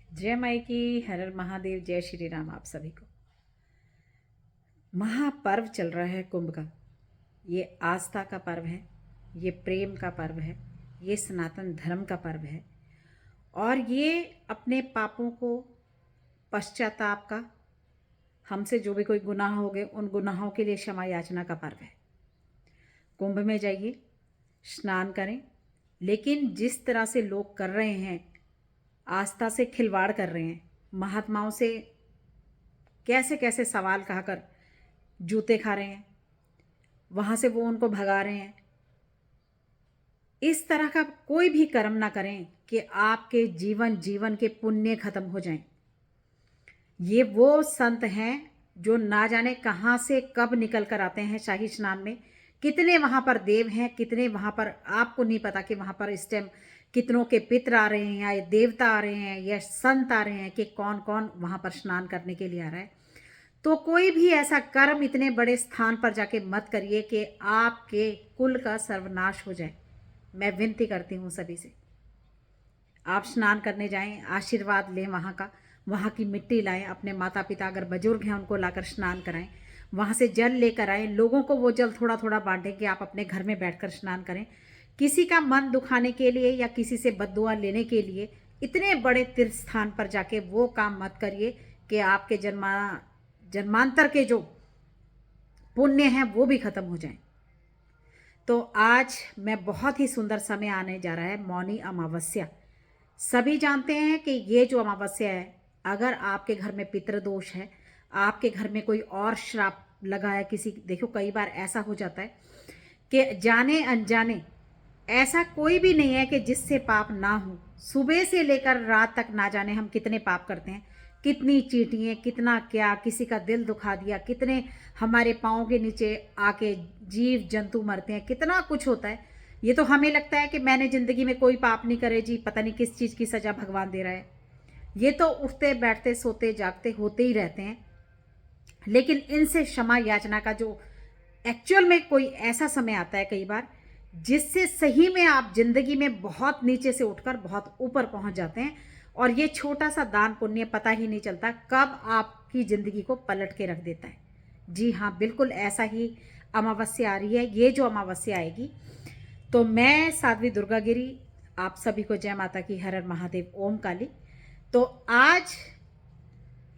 जय माई की, हर हर महादेव, जय श्री राम। आप सभी को महापर्व चल रहा है कुंभ का। ये आस्था का पर्व है, ये प्रेम का पर्व है, ये सनातन धर्म का पर्व है और ये अपने पापों को, पश्चाताप का, हमसे जो भी कोई गुनाह हो गए उन गुनाहों के लिए क्षमा याचना का पर्व है। कुंभ में जाइए, स्नान करें, लेकिन जिस तरह से लोग कर रहे हैं, आस्था से खिलवाड़ कर रहे हैं, महात्माओं से कैसे कैसे सवाल कहकर जूते खा रहे हैं, वहाँ से वो उनको भगा रहे हैं। इस तरह का कोई भी कर्म ना करें कि आपके जीवन के पुण्य खत्म हो जाएं। ये वो संत हैं जो ना जाने कहाँ से कब निकल कर आते हैं शाही स्नान में। कितने वहाँ पर देव हैं, कितने वहाँ पर, आपको नहीं पता कि वहाँ पर इस टाइम कितनों के पितर आ रहे हैं, या देवता आ रहे हैं, या संत आ रहे हैं, कि कौन कौन वहाँ पर स्नान करने के लिए आ रहा है। तो कोई भी ऐसा कर्म इतने बड़े स्थान पर जाके मत करिए कि आपके कुल का सर्वनाश हो जाए। मैं विनती करती हूँ सभी से, आप स्नान करने जाएं, आशीर्वाद लें वहाँ का, वहाँ की मिट्टी लाएं, अपने माता पिता अगर बुजुर्ग हैं उनको लाकर स्नान कराएं, वहाँ से जल लेकर आएं, लोगों को वो जल थोड़ा थोड़ा बांटें कि आप अपने घर में बैठकर स्नान करें। किसी का मन दुखाने के लिए या किसी से बद्दुआ लेने के लिए इतने बड़े तीर्थ स्थान पर जाके वो काम मत करिए कि आपके जन्मांतर के जो पुण्य हैं वो भी खत्म हो जाएं। तो आज मैं बहुत ही सुंदर समय आने जा रहा है, मौनी अमावस्या। सभी जानते हैं कि ये जो अमावस्या है, अगर आपके घर में पितृदोष है, आपके घर में कोई और श्राप लगा है किसी, देखो कई बार ऐसा हो जाता है कि जाने अनजाने, ऐसा कोई भी नहीं है कि जिससे पाप ना हो। सुबह से लेकर रात तक ना जाने हम कितने पाप करते हैं, कितनी चींटियाँ, कितना क्या, किसी का दिल दुखा दिया, कितने हमारे पाँव के नीचे आके जीव जंतु मरते हैं, कितना कुछ होता है। ये तो हमें लगता है कि मैंने ज़िंदगी में कोई पाप नहीं करे जी, पता नहीं किस चीज़ की सज़ा भगवान दे रहा है। ये तो उठते बैठते सोते जागते होते ही रहते हैं। लेकिन इनसे क्षमा याचना का जो एक्चुअल में कोई ऐसा समय आता है कई बार, जिससे सही में आप जिंदगी में बहुत नीचे से उठकर बहुत ऊपर पहुंच जाते हैं, और ये छोटा सा दान पुण्य पता ही नहीं चलता कब आपकी ज़िंदगी को पलट के रख देता है। जी हाँ, बिल्कुल ऐसा ही अमावस्या आ रही है। ये जो अमावस्या आएगी, तो मैं साध्वी दुर्गा गिरी, आप सभी को जय माता की, हर हर महादेव, ओम काली। तो आज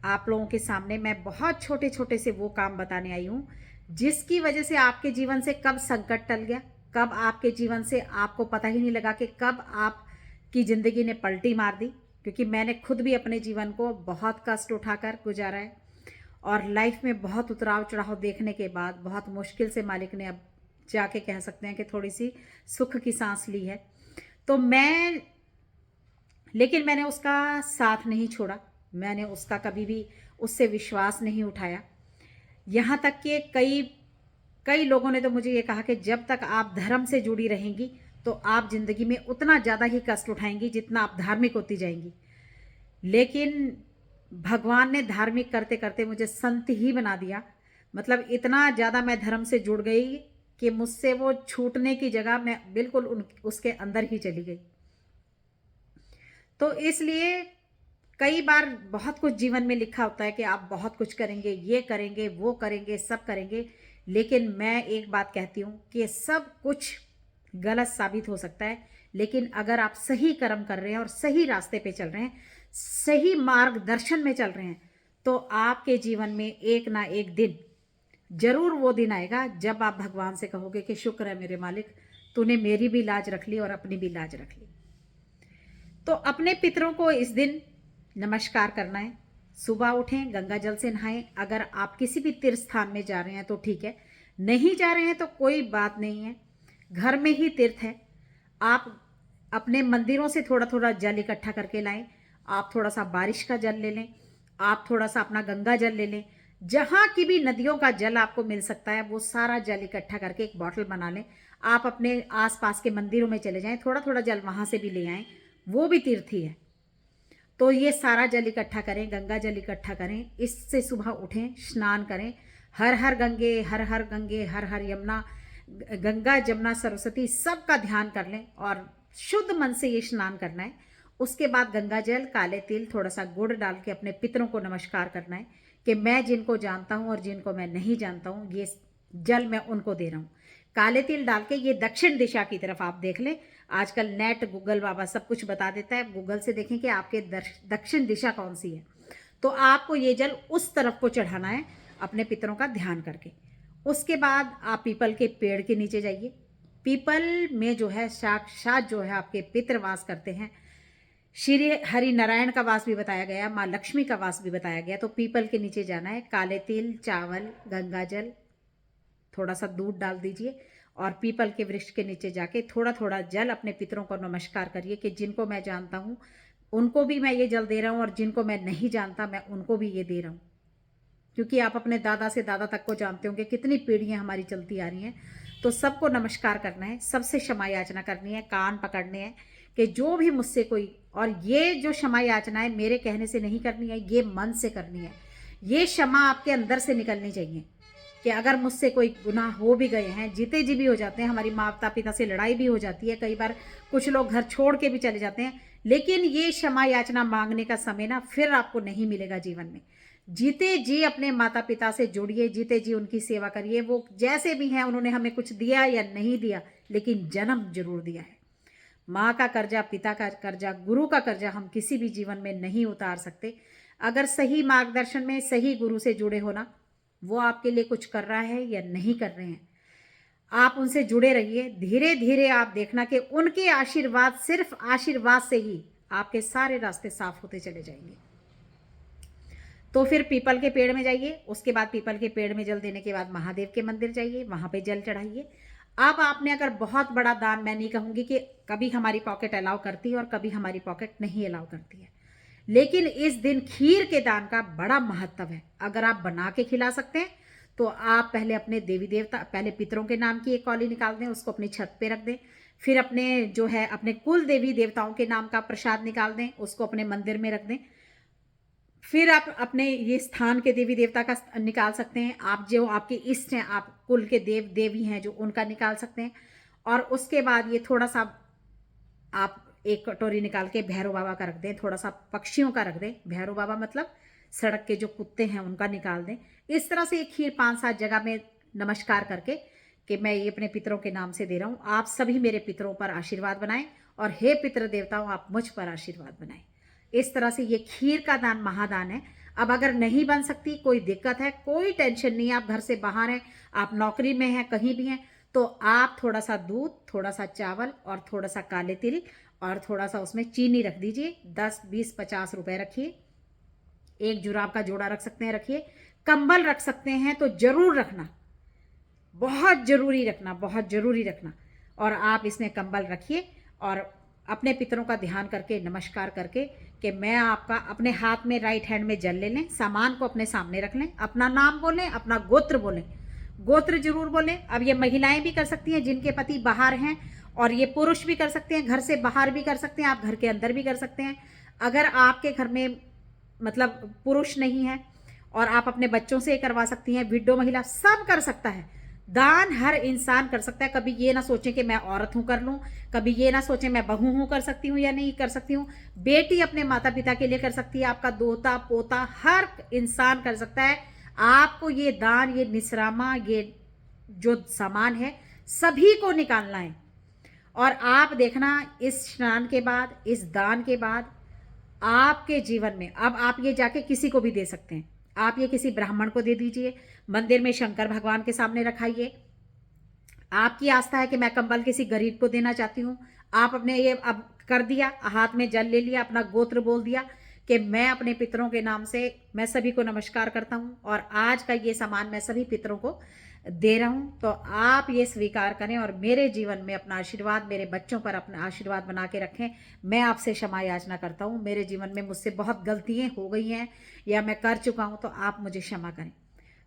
आप लोगों के सामने मैं बहुत छोटे छोटे से वो काम बताने आई हूँ जिसकी वजह से आपके जीवन से कब संकट टल गया, कब आपके जीवन से आपको पता ही नहीं लगा कि कब आपकी ज़िंदगी ने पलटी मार दी। क्योंकि मैंने खुद भी अपने जीवन को बहुत कष्ट उठाकर गुजारा है, और लाइफ में बहुत उतराव चढ़ाव देखने के बाद बहुत मुश्किल से मालिक ने अब जाके कह सकते हैं कि थोड़ी सी सुख की सांस ली है। तो लेकिन मैंने उसका साथ नहीं छोड़ा, मैंने उसका कभी भी उससे विश्वास नहीं उठाया। यहाँ तक कि कई कई लोगों ने तो मुझे ये कहा कि जब तक आप धर्म से जुड़ी रहेंगी तो आप ज़िंदगी में उतना ज़्यादा ही कष्ट उठाएंगी जितना आप धार्मिक होती जाएंगी। लेकिन भगवान ने धार्मिक करते करते मुझे संत ही बना दिया। मतलब इतना ज़्यादा मैं धर्म से जुड़ गई कि मुझसे वो छूटने की जगह मैं बिल्कुल उसके अंदर ही चली गई। तो इसलिए कई बार बहुत कुछ जीवन में लिखा होता है कि आप बहुत कुछ करेंगे, ये करेंगे, वो करेंगे, सब करेंगे, लेकिन मैं एक बात कहती हूँ कि सब कुछ गलत साबित हो सकता है। लेकिन अगर आप सही कर्म कर रहे हैं और सही रास्ते पे चल रहे हैं, सही मार्गदर्शन में चल रहे हैं, तो आपके जीवन में एक ना एक दिन जरूर वो दिन आएगा जब आप भगवान से कहोगे कि शुक्र है मेरे मालिक, तूने मेरी भी लाज रख ली और अपनी भी लाज रख ली। तो अपने पितरों को इस दिन नमस्कार करना है। सुबह उठें, गंगा जल से नहाएं। अगर आप किसी भी तीर्थ स्थान में जा रहे हैं तो ठीक है, नहीं जा रहे हैं तो कोई बात नहीं है, घर में ही तीर्थ है। आप अपने मंदिरों से थोड़ा थोड़ा जल इकट्ठा करके लाएं। आप थोड़ा सा बारिश का जल ले लें, आप थोड़ा सा अपना गंगा जल ले लें। जहाँ की भी नदियों का जल आपको मिल सकता है वो सारा जल इकट्ठा करके एक बॉटल बना लें। आप अपने आसपास के मंदिरों में चले जाएं, थोड़ा थोड़ा जल वहाँ से भी ले आएं, वो भी तीर्थ ही है। तो ये सारा जल इकट्ठा करें, गंगा जल इकट्ठा करें, इससे सुबह उठें, स्नान करें। हर हर गंगे, हर हर गंगे, हर हर यमुना, गंगा जमुना सरस्वती सबका ध्यान कर लें और शुद्ध मन से ये स्नान करना है। उसके बाद गंगा जल, काले तिल, थोड़ा सा गुड़ डाल के अपने पितरों को नमस्कार करना है कि मैं जिनको जानता हूँ और जिनको मैं नहीं जानता हूँ, ये जल मैं उनको दे रहा हूँ। काले तिल डाल के ये दक्षिण दिशा की तरफ आप देख लें। आजकल नेट, गूगल बाबा सब कुछ बता देता है। गूगल से देखें कि आपके दक्षिण दिशा कौन सी है, तो आपको ये जल उस तरफ को चढ़ाना है अपने पितरों का ध्यान करके। उसके बाद आप पीपल के पेड़ के नीचे जाइए। पीपल में जो है साक्षात जो है आपके पितर वास करते हैं। श्री हरि नारायण का वास भी बताया गया, माँ लक्ष्मी का वास भी बताया गया। तो पीपल के नीचे जाना है, काले तिल, चावल, गंगा जल, थोड़ा सा दूध डाल दीजिए और पीपल के वृक्ष के नीचे जाके थोड़ा थोड़ा जल अपने पितरों को नमस्कार करिए कि जिनको मैं जानता हूँ उनको भी मैं ये जल दे रहा हूँ और जिनको मैं नहीं जानता मैं उनको भी ये दे रहा हूँ। क्योंकि आप अपने दादा से दादा तक को जानते होंगे, कितनी पीढ़ियाँ हमारी चलती आ रही हैं। तो सबको नमस्कार करना है, सबसे क्षमा याचना करनी है, कान पकड़ने हैं कि जो भी मुझसे कोई, और ये जो क्षमा याचना है मेरे कहने से नहीं करनी है, ये मन से करनी है। ये क्षमा आपके अंदर से निकलनी चाहिए कि अगर मुझसे कोई गुनाह हो भी गए हैं, जीते जी भी हो जाते हैं, हमारी माता पिता से लड़ाई भी हो जाती है, कई बार कुछ लोग घर छोड़ के भी चले जाते हैं, लेकिन ये क्षमा याचना मांगने का समय ना फिर आपको नहीं मिलेगा जीवन में। जीते जी अपने माता पिता से जुड़िए, जीते जी उनकी सेवा करिए। वो जैसे भी हैं, उन्होंने हमें कुछ दिया या नहीं दिया, लेकिन जन्म जरूर दिया है। माँ का कर्जा, पिता का कर्जा, गुरु का कर्जा हम किसी भी जीवन में नहीं उतार सकते। अगर सही मार्गदर्शन में सही गुरु से जुड़े हो ना, वो आपके लिए कुछ कर रहा है या नहीं कर रहे हैं, आप उनसे जुड़े रहिए। धीरे धीरे आप देखना कि उनके आशीर्वाद, सिर्फ आशीर्वाद से ही आपके सारे रास्ते साफ होते चले जाएंगे। तो फिर पीपल के पेड़ में जाइए। उसके बाद पीपल के पेड़ में जल देने के बाद महादेव के मंदिर जाइए, वहां पे जल चढ़ाइए। अब आपने अगर बहुत बड़ा दान, मैं नहीं कहूंगी कि कभी हमारी पॉकेट अलाउ करती है और कभी हमारी पॉकेट नहीं अलाउ करती है, लेकिन इस दिन खीर के दान का बड़ा महत्व है। अगर आप बना के खिला सकते हैं तो आप पहले अपने देवी देवता, पहले पितरों के नाम की एक कौली निकाल दें, उसको अपनी छत पे रख दें। फिर अपने जो है अपने कुल देवी देवताओं के नाम का प्रसाद निकाल दें, उसको अपने मंदिर में रख दें। फिर आप अपने ये स्थान के देवी देवता का निकाल सकते हैं। आप जो आपके इष्ट हैं, आप कुल के देव देवी हैं जो, उनका निकाल सकते हैं। और उसके बाद ये थोड़ा सा आप एक कटोरी निकाल के भैरव बाबा का रख दें, थोड़ा सा पक्षियों का रख दें। भैरव बाबा मतलब सड़क के जो कुत्ते हैं उनका निकाल दें। इस तरह से ये खीर 5-7 जगह में नमस्कार करके कि मैं ये अपने पितरों के नाम से दे रहा हूँ, आप सभी मेरे पितरों पर आशीर्वाद बनाएं और हे पितृ देवताओं आप मुझ पर आशीर्वाद बनाएं। इस तरह से ये खीर का दान महादान है। अब अगर नहीं बन सकती, कोई दिक्कत है, कोई टेंशन नहीं, आप घर से बाहर हैं, आप नौकरी में हैं, कहीं भी हैं, तो आप थोड़ा सा दूध, थोड़ा सा चावल और थोड़ा सा काले तिल और थोड़ा सा उसमें चीनी रख दीजिए। 10, 20, 50 रुपए रखिए। एक जुराब का जोड़ा रख सकते हैं, रखिए। कंबल रख सकते हैं तो जरूर रखना, बहुत जरूरी रखना, बहुत जरूरी रखना। और आप इसमें कंबल रखिए और अपने पितरों का ध्यान करके, नमस्कार करके कि मैं आपका, अपने हाथ में राइट हैंड में जल ले लें, सामान को अपने सामने रख लें, अपना नाम बोलें, अपना गोत्र बोलें, गोत्र जरूर बोलें। अब ये महिलाएं भी कर सकती हैं जिनके पति बाहर हैं, और ये पुरुष भी कर सकते हैं, घर से बाहर भी कर सकते हैं, आप घर के अंदर भी कर सकते हैं। अगर आपके घर में मतलब पुरुष नहीं है और आप अपने बच्चों से करवा सकती हैं, विडो महिला सब कर सकता है। दान हर इंसान कर सकता है। कभी ये ना सोचें कि मैं औरत हूं कर लूं, कभी ये ना सोचें मैं बहू हूं कर सकती हूं या नहीं कर सकती हूं। बेटी अपने माता पिता के लिए कर सकती है, आपका दोता पोता हर इंसान कर सकता है। आपको ये दान, ये निसरामा, ये जो सामान है सभी को निकालना है। और आप देखना, इस स्नान के बाद, इस दान के बाद आपके जीवन में, अब आप ये जाके किसी को भी दे सकते हैं। आप ये किसी ब्राह्मण को दे दीजिए, मंदिर में शंकर भगवान के सामने रखाइए। आपकी आस्था है कि मैं कंबल किसी गरीब को देना चाहती हूँ, आप अपने ये अब कर दिया, हाथ में जल ले लिया, अपना गोत्र बोल दिया कि मैं अपने पितरों के नाम से मैं सभी को नमस्कार करता हूँ और आज का ये सामान मैं सभी पितरों को दे रहा हूँ। तो आप ये स्वीकार करें और मेरे जीवन में अपना आशीर्वाद, मेरे बच्चों पर अपना आशीर्वाद बना के रखें। मैं आपसे क्षमा याचना करता हूँ, मेरे जीवन में मुझसे बहुत गलतियाँ हो गई हैं या मैं कर चुका हूँ, तो आप मुझे क्षमा करें।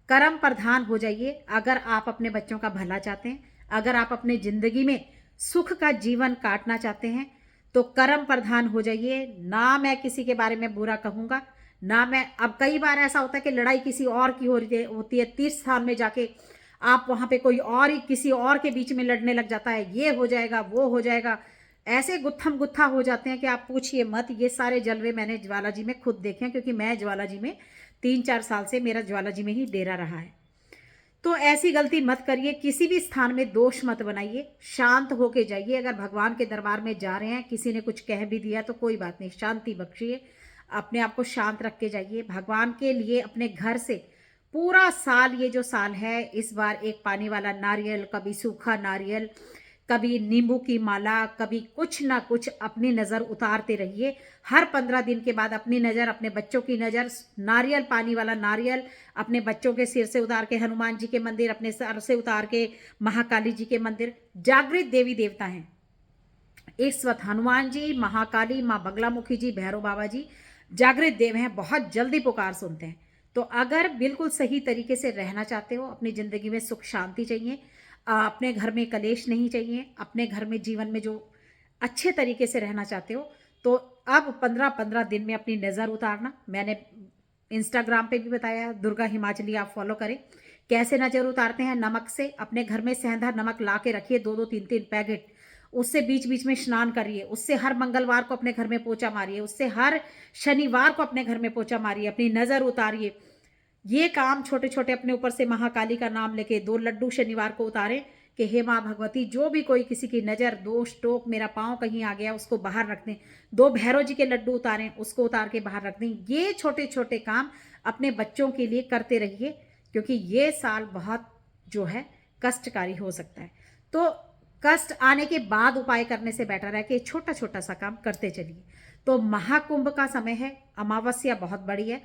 कर्म प्रधान हो जाइए। अगर आप अपने बच्चों का भला चाहते हैं, अगर आप अपने जिंदगी में सुख का जीवन काटना चाहते हैं, तो कर्म प्रधान हो जाइए। ना मैं किसी के बारे में बुरा कहूँगा, ना मैं, अब कई बार ऐसा होता है कि लड़ाई किसी और की होती है, तीर्थ स्थान में जाके आप वहाँ पे कोई और ही किसी और के बीच में लड़ने लग जाता है, ये हो जाएगा वो हो जाएगा। ऐसे गुत्थम गुत्था हो जाते हैं कि आप पूछिए मत। ये सारे जलवे मैंने ज्वाला जी में खुद देखे हैं, क्योंकि मैं ज्वाला जी में 3-4 साल से मेरा ज्वाला जी में ही डेरा रहा है। तो ऐसी गलती मत करिए, किसी भी स्थान में दोष मत बनाइए, शांत होके जाइए। अगर भगवान के दरबार में जा रहे हैं, किसी ने कुछ कह भी दिया तो कोई बात नहीं, शांति बख्शिए, अपने आप को शांत रख के जाइए। भगवान के लिए अपने घर से पूरा साल, ये जो साल है, इस बार एक पानी वाला नारियल, कभी सूखा नारियल, कभी नींबू की माला, कभी कुछ ना कुछ अपनी नज़र उतारते रहिए। हर 15 दिन के बाद अपनी नज़र, अपने बच्चों की नज़र, नारियल, पानी वाला नारियल अपने बच्चों के सिर से उतार के हनुमान जी के मंदिर, अपने सर से उतार के महाकाली जी के मंदिर। जागृत देवी देवता हैं इस वक्त, हनुमान जी, महाकाली, माँ बगलामुखी जी, भैरव बाबा जी जागृत देव हैं, बहुत जल्दी पुकार सुनते हैं। तो अगर बिल्कुल सही तरीके से रहना चाहते हो, अपनी ज़िंदगी में सुख शांति चाहिए, अपने घर में कलेश नहीं चाहिए, अपने घर में जीवन में जो अच्छे तरीके से रहना चाहते हो, तो अब 15-15 दिन में अपनी नज़र उतारना। मैंने इंस्टाग्राम पे भी बताया, दुर्गा हिमाचली, आप फॉलो करें। कैसे नज़र उतारते हैं? नमक से। अपने घर में सेंधा नमक ला के रखिए, 2-2 3-3 पैकेट। उससे बीच बीच में स्नान करिए, उससे हर मंगलवार को अपने घर में पोछा मारिए, उससे हर शनिवार को अपने घर में पोछा मारिए, अपनी नज़र उतारिए। ये काम छोटे छोटे अपने ऊपर से महाकाली का नाम लेके 2 लड्डू शनिवार को उतारें कि हे माँ भगवती, जो भी कोई किसी की नज़र, दोष, टोक, मेरा पाँव कहीं आ गया, उसको बाहर रख दें। 2 भैरव जी के लड्डू उतारें, उसको उतार के बाहर रख दें। ये छोटे छोटे काम अपने बच्चों के लिए करते रहिए, क्योंकि ये साल बहुत जो है कष्टकारी हो सकता है। तो कष्ट आने के बाद उपाय करने से बेटर है कि छोटा छोटा सा काम करते चलिए। तो महाकुंभ का समय है, अमावस्या बहुत बड़ी है,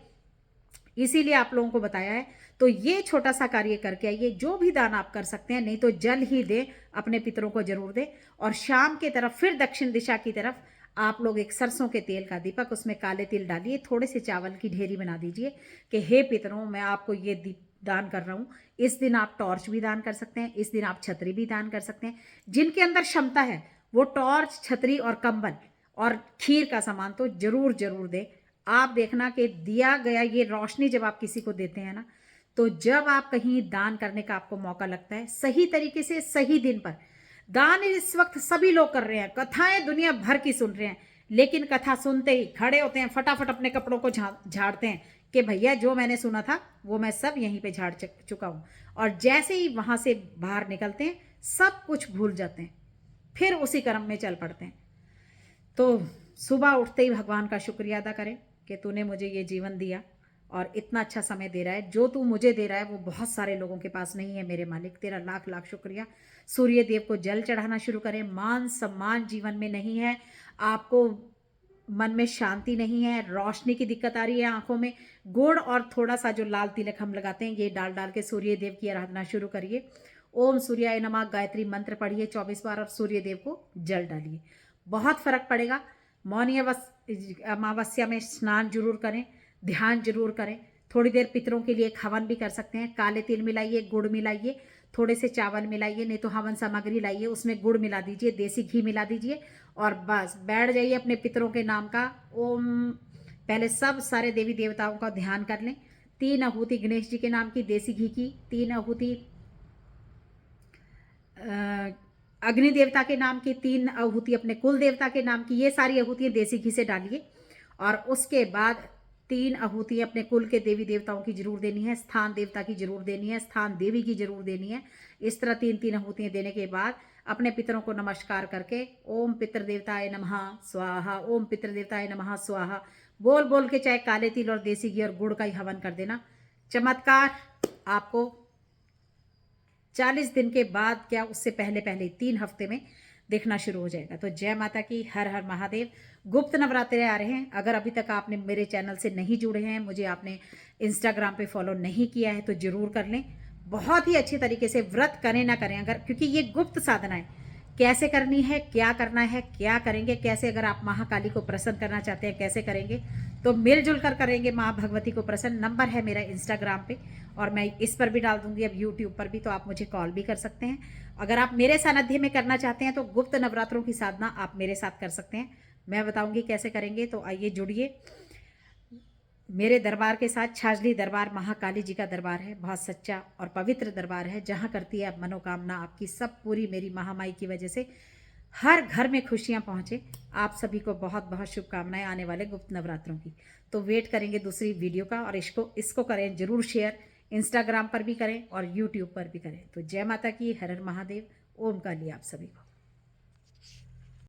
इसीलिए आप लोगों को बताया है। तो ये छोटा सा कार्य करके आइए। जो भी दान आप कर सकते हैं, नहीं तो जल ही दें, अपने पितरों को जरूर दें। और शाम के तरफ फिर दक्षिण दिशा की तरफ आप लोग एक सरसों के तेल का दीपक, उसमें काले तिल डालिए, थोड़े से चावल की ढेरी बना दीजिए कि हे पितरों, मैं आपको ये दान कर रहा हूँ। इस दिन आप टॉर्च भी दान कर सकते हैं, इस दिन आप छतरी भी दान कर सकते हैं। जिनके अंदर क्षमता है वो टॉर्च, छतरी और कंबल और खीर का सामान तो जरूर जरूर दें। आप देखना कि दिया गया ये रोशनी जब आप किसी को देते हैं ना, तो जब आप कहीं दान करने का आपको मौका लगता है, सही तरीके से सही दिन पर दान इस वक्त सभी लोग कर रहे हैं, कथाएं दुनिया भर की सुन रहे हैं, लेकिन कथा सुनते ही खड़े होते हैं, फटाफट अपने कपड़ों को झाड़ते हैं कि भैया जो मैंने सुना था वो मैं सब यहीं पे झाड़ चुका हूँ। और जैसे ही वहां से बाहर निकलते हैं, सब कुछ भूल जाते हैं, फिर उसी कर्म में चल पड़ते हैं। तो सुबह उठते ही भगवान का शुक्रिया अदा करें कि तूने मुझे ये जीवन दिया और इतना अच्छा समय दे रहा है। जो तू मुझे दे रहा है वो बहुत सारे लोगों के पास नहीं है मेरे मालिक, तेरा लाख लाख शुक्रिया। सूर्य देव को जल चढ़ाना शुरू करें। मान सम्मान जीवन में नहीं है, आपको मन में शांति नहीं है, रोशनी की दिक्कत आ रही है आंखों में, गुड़ और थोड़ा सा जो लाल तिलक हम लगाते हैं, ये डाल डाल के सूर्य देव की आराधना शुरू करिए। ओम सूर्याय नमः गायत्री मंत्र पढ़िए 24 बार और सूर्य देव को जल डालिए, बहुत फर्क पड़ेगा। मौनी अमावस्या में स्नान जरूर करें, ध्यान जरूर करें। थोड़ी देर पितरों के लिए हवन भी कर सकते हैं। काले तिल मिलाइए, गुड़ मिलाइए, थोड़े से चावल मिलाइए, नहीं तो हवन सामग्री लाइए, उसमें गुड़ मिला दीजिए, देसी घी मिला दीजिए और बस बैठ जाइए अपने पितरों के नाम का ओम। पहले सब सारे देवी देवताओं का ध्यान कर लें। 3 आहुति गणेश जी के नाम की देसी घी की, 3 आहुति अग्नि देवता के नाम की, 3 आहुति अपने कुल देवता के नाम की, ये सारी आहुतियाँ देसी घी से डालिए। और उसके बाद 3 आहुति अपने कुल के देवी देवताओं की जरूर देनी है, स्थान देवता की जरूर देनी है, स्थान देवी की जरूर देनी है। इस तरह 3-3 आहुतियाँ देने के बाद अपने पितरों को नमस्कार करके ओम पितृ देवताय नमः स्वाहा, ओम पितृ देवताय नमः स्वाहा बोल बोल के चाहे काले तिल और देसी घी और गुड़ का ही हवन कर देना। चमत्कार आपको 40 दिन के बाद, क्या उससे पहले पहले 3 हफ्ते में देखना शुरू हो जाएगा। तो जय माता की, हर हर महादेव। गुप्त नवरात्रे आ रहे हैं। अगर अभी तक आपने मेरे चैनल से नहीं जुड़े हैं, मुझे आपने इंस्टाग्राम पे फॉलो नहीं किया है, तो जरूर कर लें। बहुत ही अच्छी तरीके से व्रत करें ना करें, अगर, क्योंकि ये गुप्त साधना है, कैसे करनी है, क्या करना है, क्या करेंगे, कैसे, अगर आप महाकाली को प्रसन्न करना चाहते हैं कैसे करेंगे, तो मिलजुल कर करेंगे माँ भगवती को प्रसन्न। नंबर है मेरा इंस्टाग्राम पे और मैं इस पर भी डाल दूंगी, अब यूट्यूब पर भी, तो आप मुझे कॉल भी कर सकते हैं। अगर आप मेरे सानिध्य में करना चाहते हैं तो गुप्त नवरात्रों की साधना आप मेरे साथ कर सकते हैं, मैं बताऊंगी कैसे करेंगे। तो आइए जुड़िए मेरे दरबार के साथ। छाजली दरबार महाकाली जी का दरबार है, बहुत सच्चा और पवित्र दरबार है, जहाँ करती है मनोकामना आपकी सब पूरी मेरी महामाई की वजह से। हर घर में खुशियाँ पहुँचे। आप सभी को बहुत बहुत शुभकामनाएं आने वाले गुप्त नवरात्रों की। तो वेट करेंगे दूसरी वीडियो का, और इसको करें ज़रूर शेयर, इंस्टाग्राम पर भी करें और यूट्यूब पर भी करें। तो जय माता की, हर हर महादेव, ओम काली आप सभी को।